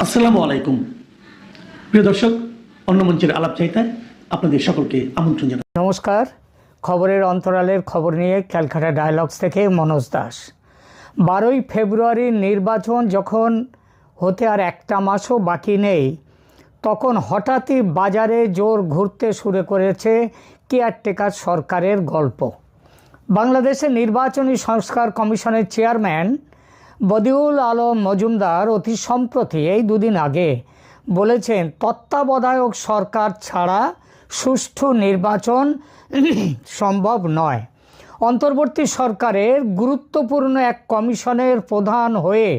আসসালামু আলাইকুম প্রিয় দর্শক, অন্য মঞ্চের আলাপ চাইতায় আপনাদের সকলকে আমন্ত্রণ জানাই। নমস্কার। খবরের অন্তরালের খবর নিয়ে ক্যালকাটা ডায়ালগস থেকে মনোজ দাস। 12ই ফেব্রুয়ারির নির্বাচন যখন হতে আর একটা মাসও বাকি নেই, তখন হঠাৎই বাজারে জোর ঘুরতে শুরু করেছে কেয়ারটেকার সরকারের গল্প। বাংলাদেশের নির্বাচনী সংস্কার কমিশনের চেয়ারম্যান বদিউল আলম মজুমদার অতি সম্প্রতি এই দুদিন আগে বলেছেন, তত্ত্বাবধায়ক সরকার ছাড়া সুষ্ঠু নির্বাচন সম্ভব নয়। অন্তর্বর্তী সরকারের গুরুত্বপূর্ণ এক কমিশনের প্রধান হয়ে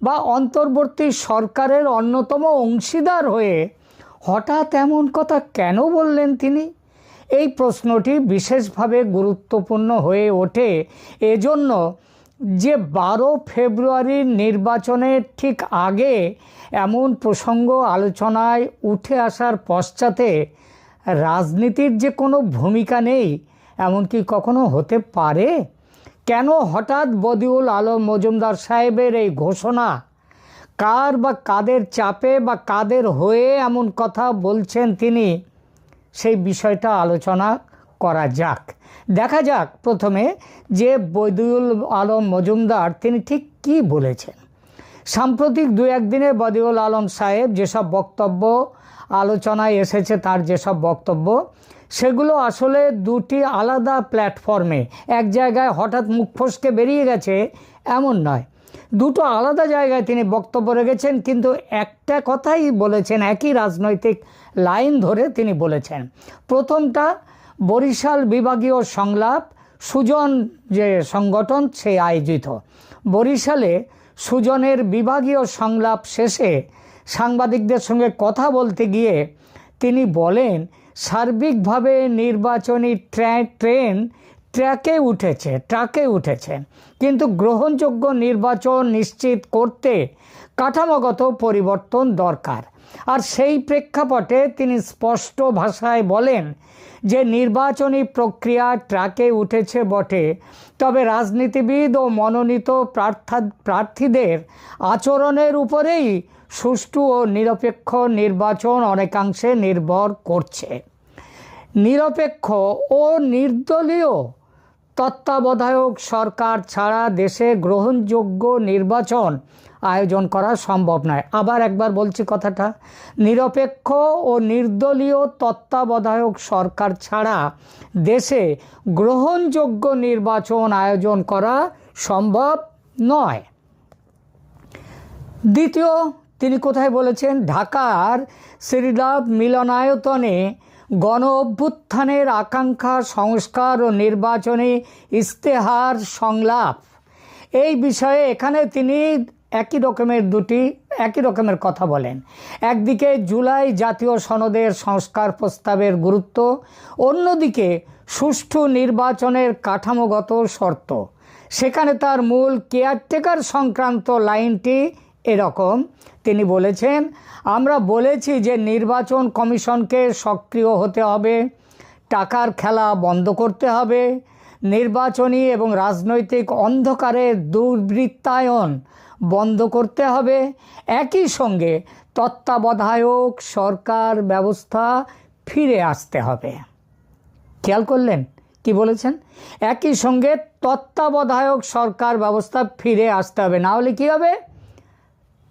বা অন্তর্বর্তী সরকারের অন্যতম অংশীদার হয়ে হঠাৎ এমন কথা কেন বললেন তিনি? এই প্রশ্নটি বিশেষভাবে গুরুত্বপূর্ণ হয়ে ওঠে এজন্য যে 12 ফেব্রুয়ারির নির্বাচনের ঠিক আগে এমন প্রসঙ্গ আলোচনায় উঠে আসার পশ্চাতে রাজনীতির যে কোনো ভূমিকা নেই, এমন কি কখনো হতে পারে? কেন হঠাৎ বদিউল আলম মজুমদার সাহেবের এই ঘোষণা? কার বা কাদের চাপে বা কাদের হয়ে এমন কথা বলছেন তিনি? সেই বিষয়টা আলোচনা করা যাক। দেখা যাক প্রথমে যে বদিউল আলম মজুমদার তিনি ঠিক কী বলেছেন। সাম্প্রতিক 2-1 দিনে বদিউল আলম সাহেব যেসব বক্তব্য আলোচনায় এসেছে, তার যেসব বক্তব্য, সেগুলো আসলে দুটি আলাদা প্ল্যাটফর্মে এক জায়গায় হঠাৎ মুখ ফসকে বেরিয়ে গেছে এমন নয়। দুটো আলাদা জায়গায় তিনি বক্তব্য রেখেছেন, কিন্তু একটা কথাই বলেছেন, একই রাজনৈতিক লাইন ধরে তিনি বলেছেন। প্রথমটা বরিশাল বিভাগীয় সংলাপ, সুজন যে সংগঠন সে আয়োজিত বরিশালে সুজনের বিভাগীয় সংলাপ শেষে সাংবাদিকদের সঙ্গে কথা বলতে গিয়ে তিনি বলেন, সার্বিকভাবে নির্বাচনী ট্রেন ট্র্যাকে উঠেছে, কিন্তু গ্রহণযোগ্য নির্বাচন নিশ্চিত করতে কাঠামোগত পরিবর্তন দরকার। আর সেই প্রেক্ষাপটে তিনি স্পষ্ট ভাষায় বলেন যে নির্বাচনী প্রক্রিয়া ট্র্যাকে উঠেছে বটে, তবে রাজনীতিবিদ ও মনোনীত প্রার্থীদের আচরণের উপরেই সুষ্ঠু ও নিরপেক্ষ নির্বাচন অনেকাংশে নির্ভর করছে। নিরপেক্ষ ও নির্দলীয় তত্ত্বাবধায়ক সরকার ছাড়া দেশে গ্রহণযোগ্য নির্বাচন আয়োজন করা সম্ভব নয়। আবার একবার বলছি কথাটা, নিরপেক্ষ ও নির্দলীয় তত্ত্বাবধায়ক সরকার ছাড়া দেশে গ্রহণযোগ্য নির্বাচন আয়োজন করা সম্ভব নয়। দ্বিতীয়, তিনি কোথায় বলেছেন? ঢাকার শ্রীলাভ মিলনায়তনে গণ অভ্যুত্থানের আকাঙ্ক্ষা সংস্কার ও নির্বাচনী ইস্তেহার সংলাপ। এই বিষয়ে এখানে তিনি একই রকমের কথা বলেন। একদিকে জুলাই জাতীয় সনদের সংস্কার প্রস্তাবের গুরুত্ব, অন্যদিকে সুষ্ঠু নির্বাচনের কাঠামোগত শর্ত। সেখানে তার মূল কেয়ারটেকার সংক্রান্ত লাইনটি এরকম, তিনি বলেছেন, আমরা বলেছি যে নির্বাচন কমিশনকে সক্রিয় হতে হবে, টাকার খেলা বন্ধ করতে হবে, নির্বাচনী এবং রাজনৈতিক অন্ধকারের দুর্বৃত্তায়ন বন্ধ করতে হবে, একই সঙ্গে তত্ত্বাবধায়ক সরকার ব্যবস্থা ফিরে আসতে হবে। খেয়াল করলেন কি বলেছেন? একই সঙ্গে তত্ত্বাবধায়ক সরকার ব্যবস্থা ফিরে আসতে হবে, না হলে কি হবে?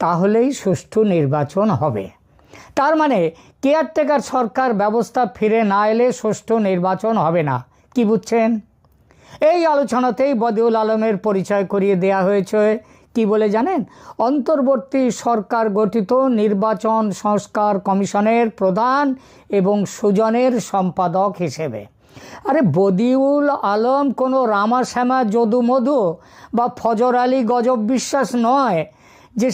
তাহলেই সুষ্ঠু নির্বাচন হবে। তার মানে কেয়ারটেকার সরকার ব্যবস্থা ফিরে না এলে সুষ্ঠু নির্বাচন হবে না। কি বুঝছেন? এই আলোচনাতেই বদিউল আলমের পরিচয় করিয়ে দেয়া হয়েছে কি বলে জানেন? অন্তর্বর্তী সরকার গঠিত নির্বাচন সংস্কার কমিশনের প্রধান এবং সুজনের সম্পাদক হিসেবে। আরে বদিউল আলম কোনো রামাশ্যামা যদু মধু বা ফজর আলী গজব বিশ্বাস নয় যে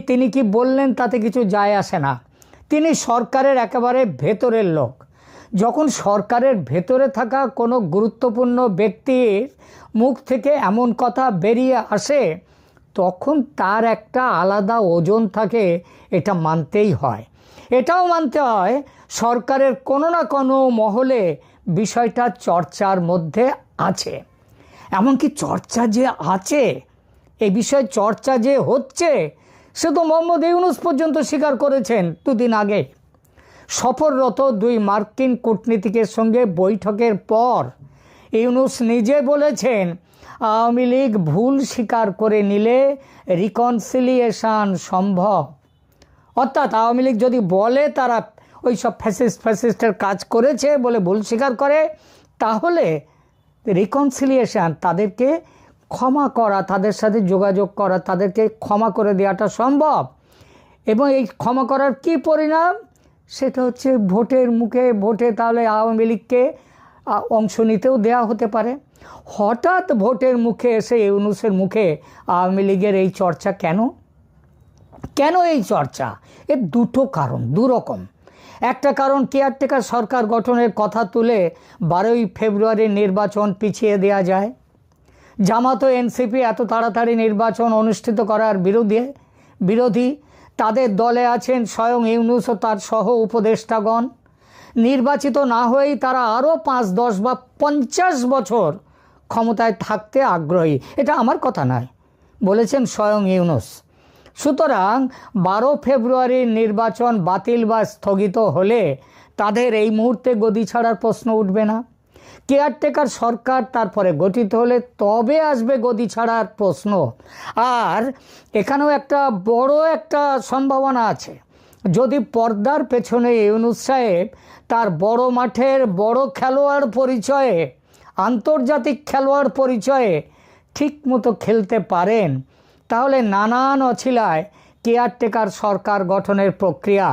তিনি কি বললেন তাতে কিছু যায় আসে না। তিনি সরকারের একেবারে ভেতরের লোক। যখন সরকারের ভেতরে থাকা কোনো গুরুত্বপূর্ণ ব্যক্তির মুখ থেকে এমন কথা বেরিয়ে আসে, তখন তার একটা আলাদা ওজন থাকে, এটা মানতেই হয়। এটাও মানতে হয় সরকারের কোনো না কোনো মহলে বিষয়টা চর্চার মধ্যে আছে। এমনকি চর্চা যে আছে, এই বিষয়ে চর্চা যে হচ্ছে, সে তো মোহাম্মদ ইউনূস পর্যন্ত স্বীকার করেছেন দুদিন আগে। সফররত দুই মার্কিন কূটনীতিকের সঙ্গে বৈঠকের পর ইউনূস নিজে বলেছেন, আওয়ামী লীগ ভুল স্বীকার করে নিলে রিকনসিলিয়েশন সম্ভব। অর্থাৎ আওয়ামী লীগ যদি বলে তারা ওই সব ফ্যাসিস্টের কাজ করেছে বলে ভুল স্বীকার করে, তাহলে রিকনসিলিয়েশন, তাদেরকে ক্ষমা করা, তাদের সাথে যোগাযোগ করা, তাদেরকে ক্ষমা করে দেওয়াটা সম্ভব। এবং এই ক্ষমা করার কি পরিণাম, সেটা হচ্ছে ভোটে তাহলে আওয়ামী লীগকে অংশ নিতেও দেওয়া হতে পারে। হঠাৎ ভোটের মুখে এসে ইউনূসের মুখে আওয়ামী লীগের এই চর্চা কেন এই চর্চা? এর দুটো কারণ, দুরকম। একটা কারণ, কেয়ারটেকার সরকার গঠনের কথা তুলে 12ই ফেব্রুয়ারির নির্বাচন পিছিয়ে দেওয়া যায়। জামাত ও এনসিপি এত তাড়াতাড়ি নির্বাচন অনুষ্ঠিত করার বিরোধী। তাদের দলে আছেন স্বয়ং ইউনূস ও তার সহ উপদেষ্টাগণ। নির্বাচিত না হয়েই তারা আরও 5, 10 বা 50 বছর ক্ষমতায় থাকতে আগ্রহী। এটা আমার কথা নয়, বলেছেন স্বয়ং ইউনূস। সুতরাং 12 ফেব্রুয়ারির নির্বাচন বাতিল বা স্থগিত হলে তাদের এই মুহূর্তে গদি ছাড়ার প্রশ্ন উঠবে না। কেয়ারটেকার সরকার তারপরে গঠিত হলে তবে আসবে গদি ছাড়ার প্রশ্ন। আর এখানেও বড় একটা সম্ভাবনা আছে, যদি পর্দার পেছনে ইউনূস সাহেব তার বড় মাঠের বড় খেলোয়াড় পরিচয়ে, আন্তর্জাতিক খেলোয়াড় পরিচয়ে ঠিকমতো খেলতে পারেন, তাহলে নানান অছিলায় কেয়ারটেকার সরকার গঠনের প্রক্রিয়া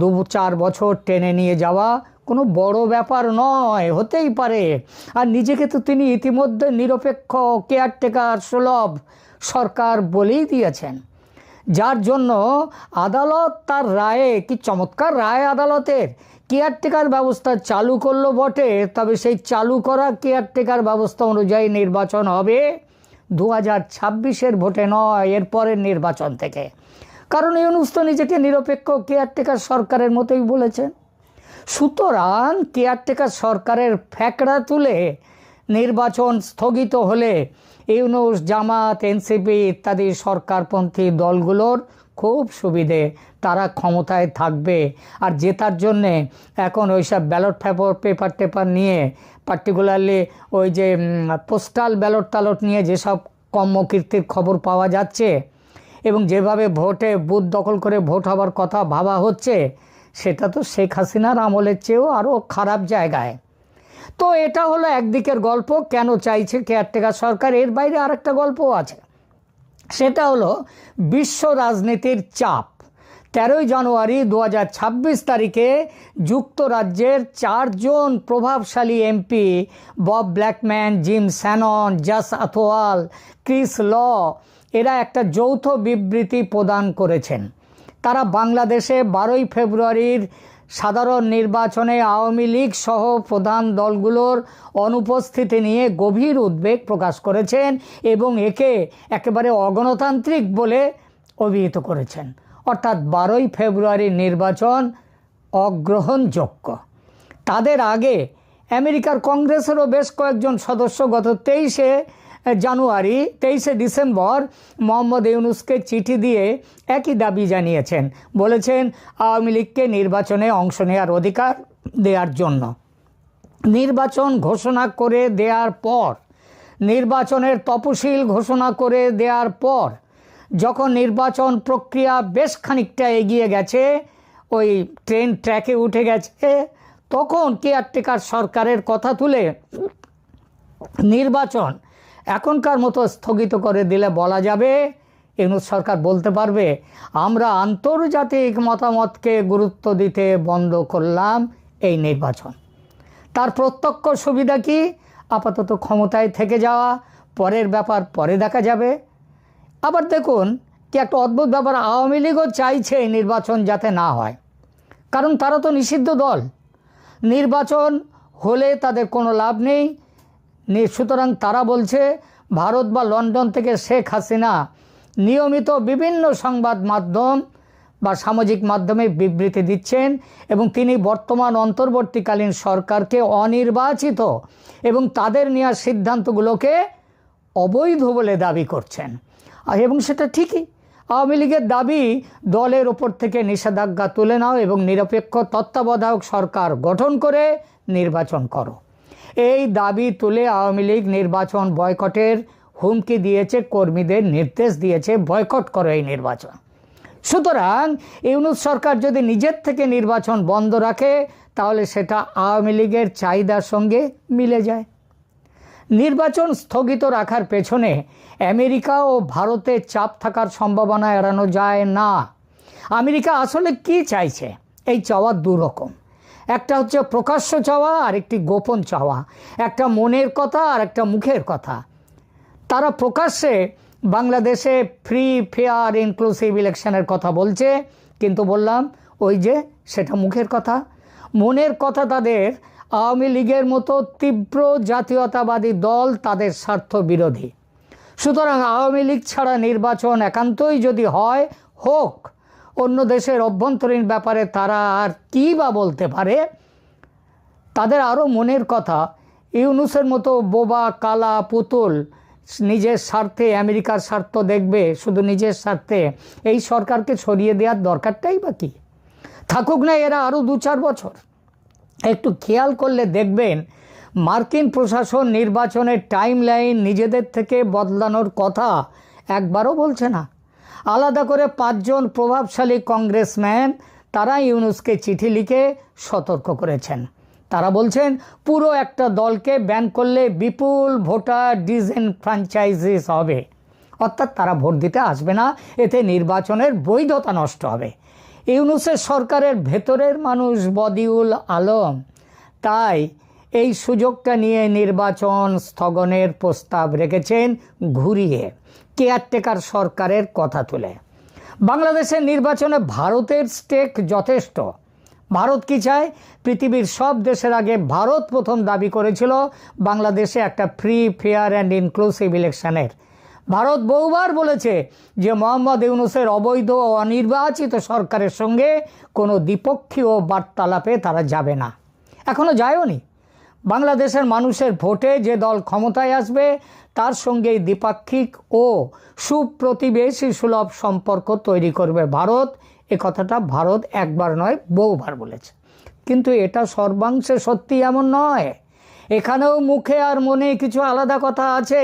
2-4 বছর টেনে নিয়ে যাওয়া কোনো বড় ব্যাপার নয়, হতেই পারে। আর নিজেকে তো তিনি ইতিমধ্যে নিরপেক্ষ কেয়ারটেকার সুলভ সরকার বলেই দিয়েছেন, যার জন্য আদালত তার রায়ে, কি চমৎকার রায় আদালতের, কেয়ারটেকার ব্যবস্থা চালু করলো বটে, তবে সেই চালু করা কেয়ারটেকার ব্যবস্থা অনুযায়ী নির্বাচন হবে 2026-এর ভোটে নয়, এরপরের নির্বাচন থেকে। কারণ ইউনূস তো নিজেকে নিরপেক্ষ কেয়ারটেকার সরকারের মতোই বলেছেন। সুতরাং কেয়ারটেকার সরকারের ফ্যাকড়া তুলে নির্বাচন স্থগিত হলে ইউনূস, জামাত, এনসিপি ইত্যাদি সরকারপন্থী দলগুলোর খুব সুবিধে, তারা ক্ষমতায় থাকবে। আর জেতার জন্যে এখন ওইসব ব্যালট পেপার নিয়ে, পার্টিকুলারলি ওই যে পোস্টাল ব্যালট নিয়ে যেসব কর্মকীর্তির খবর পাওয়া যাচ্ছে এবং যেভাবে ভোটে বুথ দখল করে ভোট হবার কথা ভাবা হচ্ছে, সেটা তো শেখ হাসিনার আমলের চেয়েও আরও খারাপ জায়গায়। তো এটা হলো একদিকের গল্প, কেন চাইছে কেয়ারটেকার সরকার। এর বাইরে আরেকটা গল্পও আছে, সেটা হলো বিশ্ব রাজনীতির চাপ। 13ই জানুয়ারি 2026 তারিখে যুক্তরাজ্যের 4 জন প্রভাবশালী MP, Bob Blackman, Jim Shannon, Jas Athwal, Chris Law, এরা একটা যৌথ বিবৃতি প্রদান করেছেন। তারা বাংলাদেশে 12ই ফেব্রুয়ারির সাধারণ নির্বাচনে আওয়ামী লীগ সহ প্রধান দলগুলোর অনুপস্থিতি নিয়ে গভীর উদ্বেগ প্রকাশ করেছেন এবং একে একেবারে অগণতান্ত্রিক বলে অভিহিত করেছেন। অর্থাৎ 12ই ফেব্রুয়ারির নির্বাচন অগ্রহণযোগ্য। তাদের আগে আমেরিকার কংগ্রেসেরও বেশ কয়েকজন সদস্য গত 23শে ডিসেম্বর মোহাম্মদ ইউনূসকে চিঠি দিয়ে একই দাবি জানিয়েছেন। বলেছেন আওয়ামী লীগকে নির্বাচনে অংশ নেওয়ার অধিকার দেওয়ার জন্য। নির্বাচন ঘোষণা করে দেওয়ার পর, নির্বাচনের তফসিল ঘোষণা করে দেওয়ার পর, যখন নির্বাচন প্রক্রিয়া বেশ খানিকটা এগিয়ে গেছে, ওই ট্রেন ট্র্যাকে উঠে গেছে, তখন কেয়ারটেকার সরকারের কথা তুলে নির্বাচন এখনকার মতো স্থগিত করে দিলে বলা যাবে, ইউনূস সরকার বলতে পারবে আমরা আন্তর্জাতিক মতামতকে গুরুত্ব দিতে বন্ধ করলাম এই নির্বাচন। তার প্রত্যক্ষ সুবিধা কি? আপাতত ক্ষমতায় থেকে যাওয়া, পরের ব্যাপার পরে দেখা যাবে। আবার দেখুন কি একটা অদ্ভুত ব্যাপার, আওয়ামী লীগও চাইছে এই নির্বাচন যাতে না হয়, কারণ তারা তো নিষিদ্ধ দল, নির্বাচন হলে তাদের কোনো লাভ নেই। সুতরাং তারা বলছে ভারত বা লন্ডন থেকে শেখ হাসিনা নিয়মিত বিভিন্ন সংবাদ মাধ্যম বা সামাজিক মাধ্যমে বিবৃতি দিচ্ছেন এবং তিনি বর্তমান অন্তর্বর্তীকালীন সরকারকে অনির্বাচিত এবং তাদের নেওয়া সিদ্ধান্তগুলোকে অবৈধ বলে দাবি করছেন। এবং সেটা ঠিকই, আওয়ামী লীগের দাবি দলের ওপর থেকে নিষেধাজ্ঞা তুলে নাও এবং নিরপেক্ষ তত্ত্বাবধায়ক সরকার গঠন করে নির্বাচন করো। এই দাবি তুলে আওয়ামী লীগ নির্বাচন বয়কটের হুমকি দিয়েছে, কর্মীদের নির্দেশ দিয়েছে বয়কট করো এই নির্বাচন। সুতরাং ইউনূস সরকার যদি নিজের থেকে নির্বাচন বন্ধ রাখে তাহলে সেটা আওয়ামী লীগের চাহিদার সঙ্গে মিলে যায়। নির্বাচন স্থগিত রাখার পেছনে আমেরিকা ও ভারতের চাপ থাকার সম্ভাবনা এড়ানো যায় না। আমেরিকা আসলে কি চাইছে? এই চাওয়া দুরকম, একটা হচ্ছে প্রকাশ্য চাওয়া আর একটি গোপন চাওয়া, একটা মনের কথা আর একটা মুখের কথা। তারা প্রকাশ্যে বাংলাদেশে ফ্রি ফেয়ার ইনক্লুসিভ ইলেকশনের কথা বলছে, কিন্তু বললাম ওই যে সেটা মুখের কথা। মনের কথা তাদের আওয়ামী লীগের মতো তীব্র জাতীয়তাবাদী দল তাদের স্বার্থ বিরোধী। সুতরাং আওয়ামী লীগ ছাড়া নির্বাচন একান্তই যদি হয় হোক, অন্য দেশের অভ্যন্তরীণ ব্যাপারে তারা আর কী বা বলতে পারে। তাদের আরও মনের কথা। ইউনূসের মতো বোবা কালা পুতুল নিজের স্বার্থে আমেরিকার স্বার্থ দেখবে, শুধু নিজের স্বার্থে এই সরকারকে সরিয়ে দেওয়ার দরকারটাই বা কী? থাকুক না এরা আরও 2-4 বছর। একটু খেয়াল করলে দেখবেন মার্কিন প্রশাসন নির্বাচনের টাইম লাইন নিজেদের থেকে বদলানোর কথা একবারও বলছে না। আলাদা করে 5 জন প্রভাবশালী কংগ্রেসম্যান তারা ইউনূসকে চিঠি লিখে সতর্ক করেছেন। তারা বলছেন পুরো একটা দলকে ব্যান করলে বিপুল ভোটার ডিসএনফ্র্যাঞ্চাইজিস হবে, অর্থাৎ তারা ভোট দিতে আসবে না, এতে নির্বাচনের বৈধতা নষ্ট হবে। ইউনূসের সরকারের ভেতরের মানুষ বদিউল আলম তাই এই সুযোগটা নিয়ে নির্বাচন স্থগনের প্রস্তাব রেখেছেন ঘুরিয়ে, কেয়ারটেকার সরকারের কথা তুলে। বাংলাদেশের নির্বাচনে ভারতের স্টেক যথেষ্ট। ভারত কি চায়? পৃথিবীর সব দেশের আগে ভারত প্রথম দাবি করেছিল বাংলাদেশে একটা ফ্রি ফেয়ার অ্যান্ড ইনক্লুসিভ ইলেকশনের। ভারত বহুবার বলেছে যে মোহাম্মদ ইউনূসের অবৈধ ও অনির্বাচিত সরকারের সঙ্গে কোনো দ্বিপক্ষীয় বার্তালাপে তারা যাবে না, এখনও যায়ওনি। বাংলাদেশের মানুষের ভোটে যে দল ক্ষমতায় আসবে তার সঙ্গে দ্বিপাক্ষিক ও সুপ্রতিবেশী সুলভ সম্পর্ক তৈরি করবে ভারত। এ কথাটা ভারত একবার নয় বহুবার বলেছে, কিন্তু এটা সর্বাংশে সত্যি এমন নয়। এখানেও মুখে আর মনে কিছু আলাদা কথা আছে।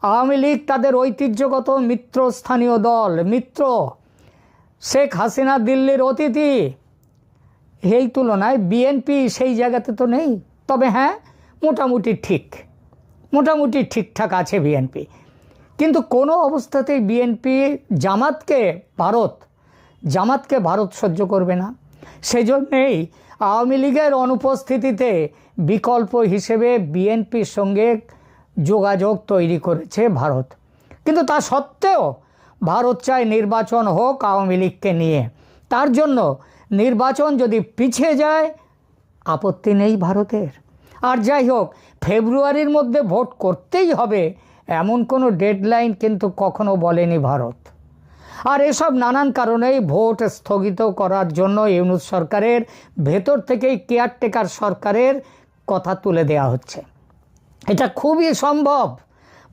আওয়ামী লীগ তাদের ঐতিহ্যগত মিত্রস্থানীয় দল, মিত্র। শেখ হাসিনা দিল্লির অতিথি, এই তুলনায় বিএনপি সেই জায়গাতে তো নেই। তবে হ্যাঁ, মোটামুটি ঠিকঠাক আছে বিএনপি, কিন্তু কোনো অবস্থাতেই বিএনপি জামাতকে ভারত সহ্য করবে না। সেজন্যেই আওয়ামী লীগের অনুপস্থিতিতে বিকল্প হিসেবে বিএনপির সঙ্গে যোগাযোগ তৈরি করেছে ভারত। কিন্তু তা সত্ত্বেও ভারত চায় নির্বাচন হোক আওয়ামী লীগকে নিয়ে। তার জন্য নির্বাচন যদি পিছিয়ে যায় আপত্তি নেই ভারতের। আর যাই হোক, ফেব্রুয়ারির মধ্যে ভোট করতেই হবে এমন কোনো ডেডলাইন কিন্তু কখনো বলেনি ভারত। আর এসব নানান কারণেই ভোট স্থগিত করার জন্য ইউনূস সরকারের ভেতর থেকেই কেয়ারটেকার সরকারের কথা তুলে দেওয়া হচ্ছে। এটা খুবই সম্ভব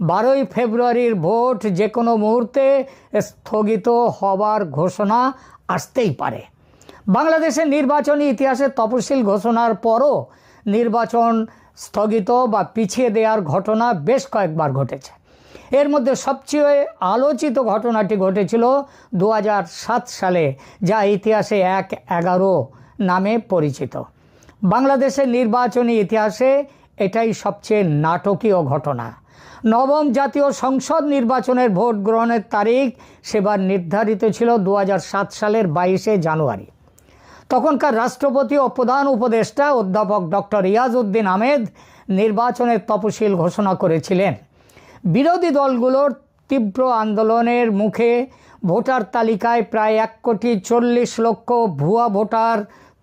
12ই ফেব্রুয়ারির ভোট যে কোনো মুহূর্তে স্থগিত হবার ঘোষণা আসতেই পারে। বাংলাদেশের নির্বাচনী ইতিহাসে তফসিল ঘোষণার পরও নির্বাচন স্থগিত বা পিছিয়ে দেওয়ার ঘটনা বেশ কয়েকবার ঘটেছে। এর মধ্যে সবচেয়ে আলোচিত ঘটনাটি ঘটেছিল 2007 সালে, যা ইতিহাসে 1/11 নামে পরিচিত। বাংলাদেশের নির্বাচনী ইতিহাসে এটাই সবচেয়ে নাটকীয় ঘটনা। নবম জাতীয় সংসদ নির্বাচনের ভোট গ্রহণের তারিখ সেবার নির্ধারিত ছিল 2007 সালের 22শে জানুয়ারি। তখনকার রাষ্ট্রপতি ও প্রধান উপদেষ্টা অধ্যাপক ডক্টর ইয়াজউদ্দিন আহমেদ নির্বাচনের তফসিল ঘোষণা করেছিলেন। বিরোধী দলগুলোর তীব্র আন্দোলনের মুখে ভোটার তালিকায় প্রায় 1,40,00,000 ভুয়া ভোটার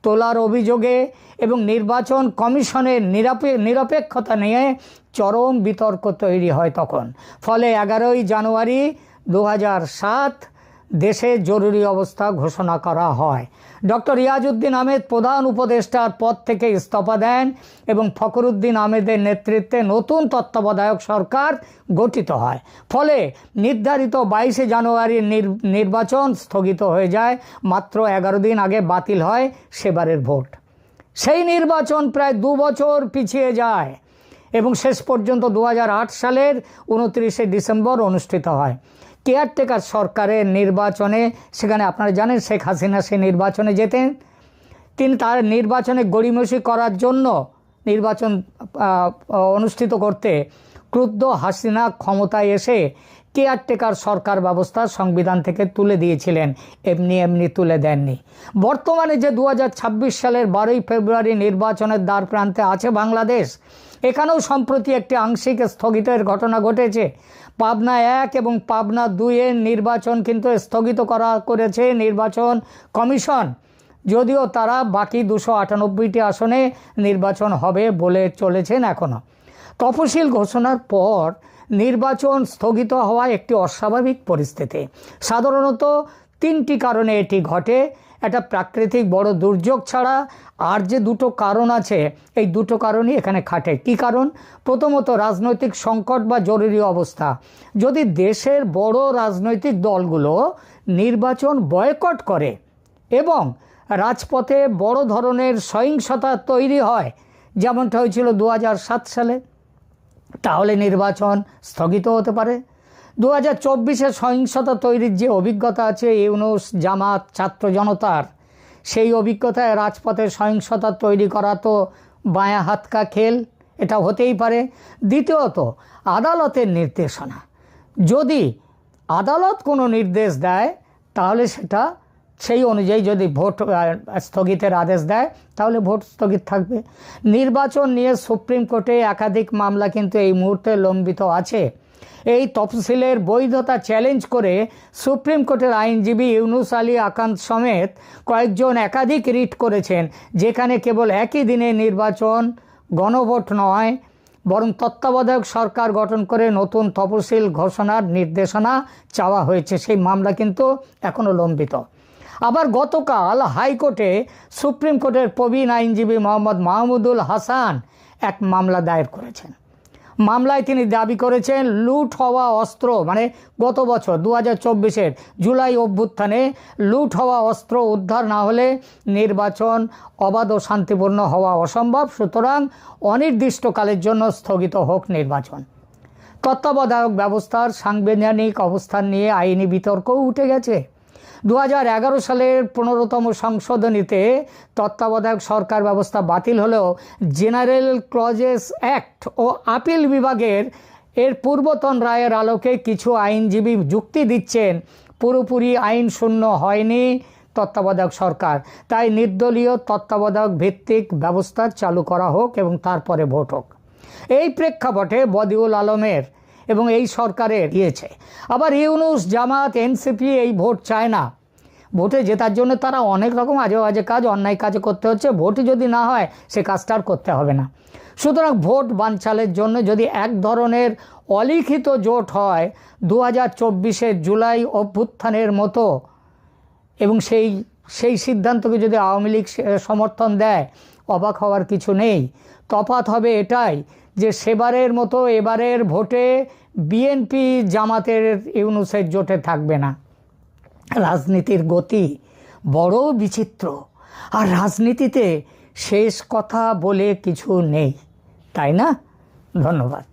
তোলার অভিযোগে এবং নির্বাচন কমিশনের নিরপেক্ষতা নিয়ে চরম বিতর্ক তৈরি হয় তখন। ফলে 11ই জানুয়ারি 2007 দেশে জরুরি অবস্থা ঘোষণা করা হয়। ডক্টর রিয়াজউদ্দিন আহমেদ প্রধান উপদেষ্টার পদ থেকে ইস্তফা দেন এবং ফখরুদ্দিন আহমেদের নেতৃত্বে নতুন তত্ত্বাবধায়ক সরকার গঠিত হয়। ফলে নির্ধারিত 22শে জানুয়ারির নির্বাচন স্থগিত হয়ে যায়। মাত্র 11 দিন আগে বাতিল হয় সেবারের ভোট। সেই নির্বাচন প্রায় 2 বছর পিছিয়ে যায় এবং শেষ পর্যন্ত 2008 সালের 29শে ডিসেম্বর অনুষ্ঠিত হয়। কেয়ারটেকার সরকারের নির্বাচনে, সেখানে আপনারা জানেন শেখ হাসিনা সে নির্বাচনে যেতেন। তিনি তার নির্বাচনে গড়িমসি করার জন্য নির্বাচন অনুষ্ঠিত করতে ক্রুদ্ধ হাসিনা ক্ষমতায় এসে কেয়ারটেকার সরকার ব্যবস্থা সংবিধান থেকে তুলে দিয়েছিলেন, এমনি তুলে দেননি। বর্তমানে যে 2026 সালের 12ই ফেব্রুয়ারি নির্বাচনের দ্বার প্রান্তে আছে বাংলাদেশ, এখানেও সম্প্রতি একটি আংশিক স্থগিতের ঘটনা ঘটেছে। পাবনা 1 এবং পাবনা 2 এর নির্বাচন কিন্তু স্থগিত করেছে নির্বাচন কমিশন, যদিও তারা বাকি 298টি আসনে নির্বাচন হবে বলে চলেছেন এখনও। তফসিল ঘোষণার পর নির্বাচন স্থগিত হওয়া একটি অস্বাভাবিক পরিস্থিতি। সাধারণত 3টি কারণে এটি ঘটে। একটা প্রাকৃতিক বড় দুর্যোগ ছাড়া আর যে 2টো কারণ আছে, এই 2টো কারণই এখানে খাটে। কি কারণ? প্রথমত রাজনৈতিক সংকট বা জরুরি অবস্থা। যদি দেশের বড় রাজনৈতিক দলগুলো নির্বাচন বয়কট করে এবং রাজপথে বড় ধরনের সহিংসতা তৈরি হয়, যেমনটা হয়েছিল 2007 সালে, তাহলে নির্বাচন স্থগিত হতে পারে। 2024-এ সহিংসতা তৈরির যে অভিজ্ঞতা আছে ইউনূস, জামাত, ছাত্র জনতার, সেই অভিজ্ঞতায় রাজপথে সহিংসতা তৈরি করা তো বাঁয়া হাতকা খেল, এটা হতেই পারে। দ্বিতীয়ত আদালতের নির্দেশনা। যদি আদালত কোনো নির্দেশ দেয় তাহলে সেটা সেই অনুযায়ী যদি ভোট স্থগিতের আদেশ দেয় তাহলে ভোট স্থগিত থাকবে। নির্বাচন নিয়ে সুপ্রিম কোর্টে একাধিক মামলা কিন্তু এই মুহূর্তে লম্বিত আছে। এই তফসিলের বৈধতা চ্যালেঞ্জ করে সুপ্রিম কোর্টের আইনজীবী ইউনুস আলী আকান্ত সমেত কয়েকজন একাধিক রিট করেছেন, যেখানে কেবল একই দিনে নির্বাচন, গণভোট নয় বরং তত্ত্বাবধায়ক সরকার গঠন করে নতুন তফসিল ঘোষণার নির্দেশনা চাওয়া হয়েছে। সেই মামলা কিন্তু এখনও লম্বিত। আবার গতকাল হাইকোর্টে সুপ্রিম কোর্টের প্রবীণ আইনজীবী মোহাম্মদ মাহমুদুল হাসান এক মামলা দায়ের করেছেন। মামলায় তিনি দাবি করেছেন লুট হওয়া অস্ত্র, মানে গত বছর 2024-এর জুলাই অভ্যুত্থানে লুট হওয়া অস্ত্র উদ্ধার না হলে নির্বাচন অবাধ ও শান্তিপূর্ণ হওয়া অসম্ভব। সুতরাং অনির্দিষ্টকালের জন্য স্থগিত হোক নির্বাচন। তত্ত্বাবধায়ক ব্যবস্থার সাংবিধানিক অবস্থান নিয়ে আইনি বিতর্কও উঠে গেছে। 2011 সালের 15তম সংশোধনীতে তত্ত্বাবধায়ক সরকার ব্যবস্থা বাতিল হলেও জেনারেল ক্লজেস অ্যাক্ট ও আপিল বিভাগের এর পূর্বতন রায়ের আলোকে কিছু আইনজীবী যুক্তি দিচ্ছেন পুরোপুরি আইন শূন্য হয়নি তত্ত্বাবধায়ক সরকার, তাই নির্দলীয় তত্ত্বাবধায়ক ভিত্তিক ব্যবস্থা চালু করা হোক এবং তারপরে ভোট হোক। এই প্রেক্ষাপটে বদিউল আলমের এবং এই সরকারের দিয়েছে। আবার ইউনূস, জামাত, এনসিপি এই ভোট চায় না। ভোটে জেতার জন্য তারা অনেক রকম আজে বাজে কাজ, অন্যায় কাজ করতে হচ্ছে। ভোট যদি না হয় সে কাজটা আর করতে হবে না। সুতরাং ভোট বানচালের জন্য যদি এক ধরনের অলিখিত জোট হয় 2024-এর জুলাই অভ্যুত্থানের মতো, এবং সেই সিদ্ধান্তকে যদি আওয়ামী লীগ সমর্থন দেয়, অবাক হওয়ার কিছু নেই। তফাৎ হবে এটাই যে সেবারের মতো এবারের ভোটে বিএনপি জামাতের ইউনূসের জোটে থাকবে না। রাজনীতির গতি বড় বিচিত্র, আর রাজনীতিতে শেষ কথা বলে কিছু নেই, তাই না? ধন্যবাদ।